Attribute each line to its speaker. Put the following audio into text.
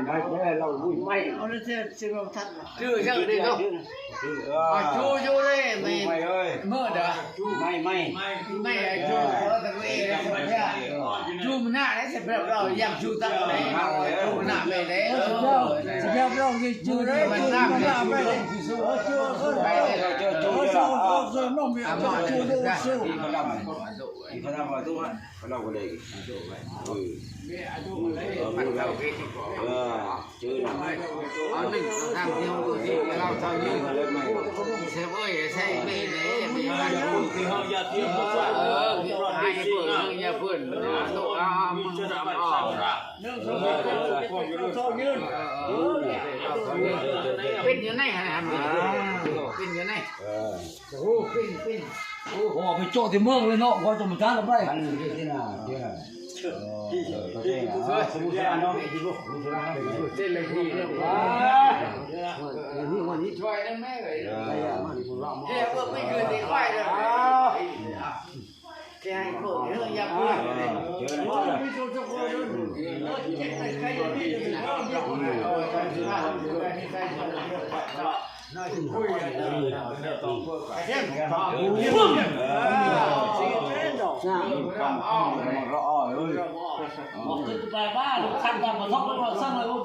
Speaker 1: ไม่เราบุ้ยไม่เอาเลยชื่อเราทัดชื่อช่างดีเนาะชูเลยไม่เมื่อเด้อไม่ชูแต่ก็เองชูมันหน้าได้เสร็จแล้วเรายังชูตั้งไหนชูมันหน้าไม่ได้จะยังเราชูเลยมันหน้าไม่ได้ชูไปเลยชูน้องมีชูชูเขาทำมาตู้เราก็เลยมันเราคิดชื่อหนังอันหนึ่งทางเดียวที่เราทำยืนเซฟเอ้ยใช่ไม่เลยไม่ใช่ที่เขาอยากเที่ยวให้เพื่อนอย่าเพื่อนตัวมึงจะทำอ๋อเป็นยังไงฮะเป็นยังไงโอ้เป็นโอ้ไปโจทย์ที่เมืองเลยเนาะพอจะมาจ้าแล้วไปที่น่ะสมุทรสาครเนาะเส้นเลยที่นี่วันนี้ช่วยได้ไหมเลยเฮ้ยเพื่อไม่เกินตีไฟเลยแกให้เปิดเรื่องยาเพื่อนไม่โดนสักคนใครจะพี่จะน่าจะคุยกันต้องเพื่อแค่บอกขึ้นไปบ้านคันกันมาทบแล้วสั่งเลยว่า